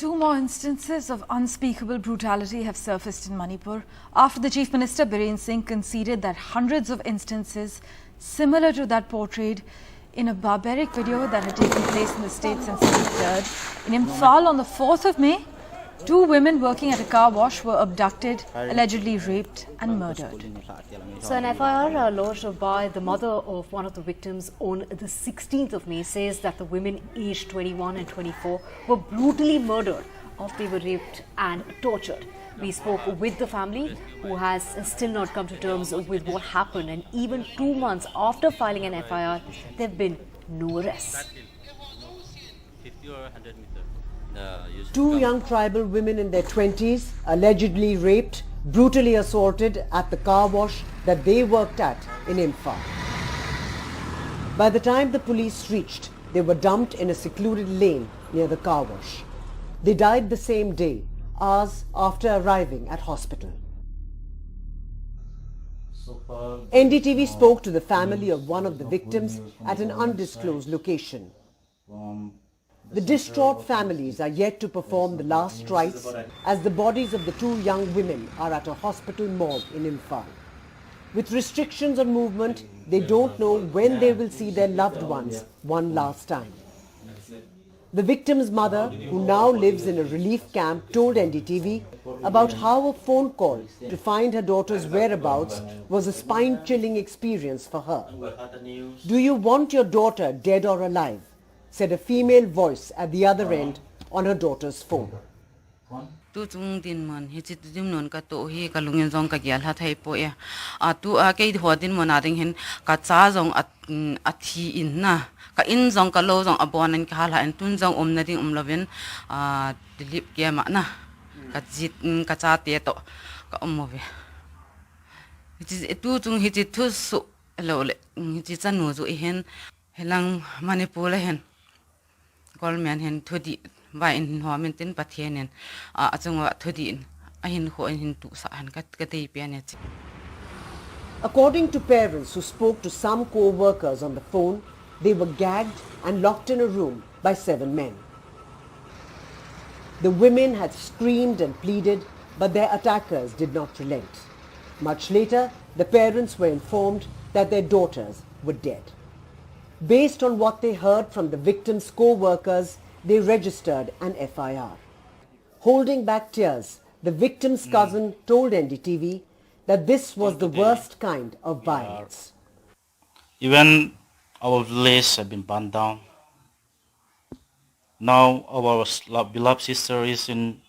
Two more instances of unspeakable brutality have surfaced in Manipur after the Chief Minister Biren Singh conceded that hundreds of instances similar to that portrayed in a barbaric video that had taken place in the state since the 3rd. In Imphal on the 4th of May, two women working at a car wash were abducted, allegedly raped and murdered. So an FIR lodged by the mother of one of the victims on the 16th of May says that the women aged 21 and 24 were brutally murdered after they were raped and tortured. We spoke with the family, who has still not come to terms with what happened, and even 2 months after filing an FIR, there have been no arrests. Two young tribal women in their 20s allegedly raped, brutally assaulted at the car wash that they worked at in Imphal. By the time the police reached, they were dumped in a secluded lane near the car wash. They died the same day, hours after arriving at hospital. NDTV spoke to the family of one of the victims at an undisclosed location. The distraught families are yet to perform the last rites as the bodies of the two young women are at a hospital morgue in Imphal. With restrictions on movement, they don't know when they will see their loved ones one last time. The victim's mother, who now lives in a relief camp, told NDTV about how a phone call to find her daughter's whereabouts was a spine-chilling experience for her. "Do you want your daughter dead or alive?" said a female voice at the other end on her daughter's phone. Tu chung din mon hi chit dim non ka to hi ka lungin jong ka gyal ha thai po ya a tu a ke ho din mon ading hin ka cha jong a thi in na ka in jong ka lo jong abon an ka la an tun jong na ding lovin a dilip ke ma na ka jit ka cha te to ka mo ve hi tu chung hi chit thu su lo le hi chi chan nu zu hen helang Manipur le hen kol men hen thodi vai in ho men tin pathianen a chungwa thodi a hin ho hin tu sa han ka te pe ne. According to parents who spoke to some co-workers on the phone, they were gagged and locked in a room by 7 men. The women had screamed and pleaded, but their attackers did not relent. Much later, the parents were informed that their daughters were dead. Based on what they heard from the victims' co-workers, they registered an FIR. Holding back tears, the victim's cousin told NDTV that this was the worst kind of violence. Even our village have been burned down. Now our beloved sister is in,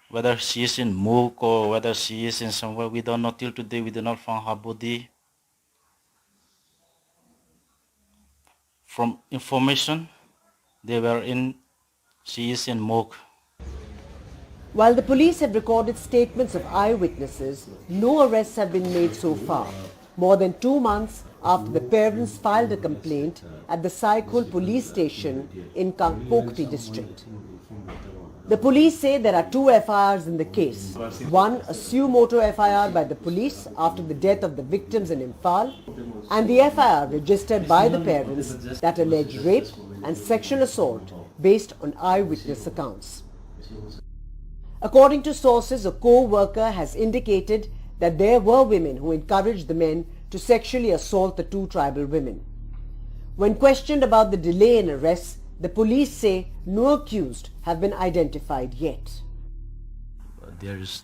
whether she is in Mook or whether she is in somewhere, we don't know. Till today we do not find her body. From information, she is in Mook. While the police have recorded statements of eyewitnesses, no arrests have been made so far, more than 2 months after the parents filed a complaint at the Saikul police station in Kankpokti district. The police say there are 2 FIRs in the case. One, a suo motu FIR by the police after the death of the victims in Imphal, and the FIR registered by the parents that allege rape and sexual assault based on eyewitness accounts. According to sources, a co-worker has indicated that there were women who encouraged the men to sexually assault the 2 tribal women. When questioned about the delay in arrests, the police say no accused have been identified yet. There is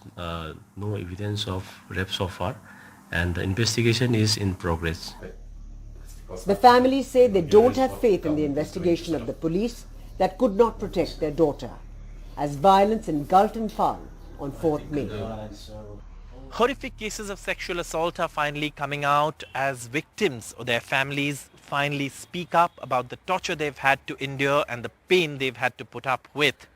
no evidence of rape so far, and the investigation is in progress. The families say they don't have faith in the investigation of the police that could not protect their daughter, as violence engulfed Imphal on 4th May. Horrific cases of sexual assault are finally coming out as victims or their families finally speak up about the torture they've had to endure and the pain they've had to put up with.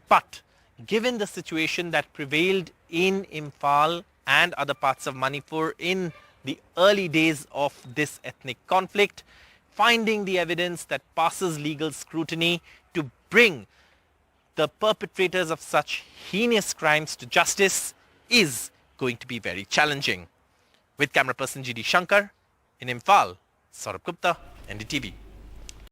But given the situation that prevailed in Imphal and other parts of Manipur in the early days of this ethnic conflict, finding the evidence that passes legal scrutiny to bring the perpetrators of such heinous crimes to justice is going to be very challenging. With camera person GD Shankar in Imphal, Saurabh Gupta, NDTV.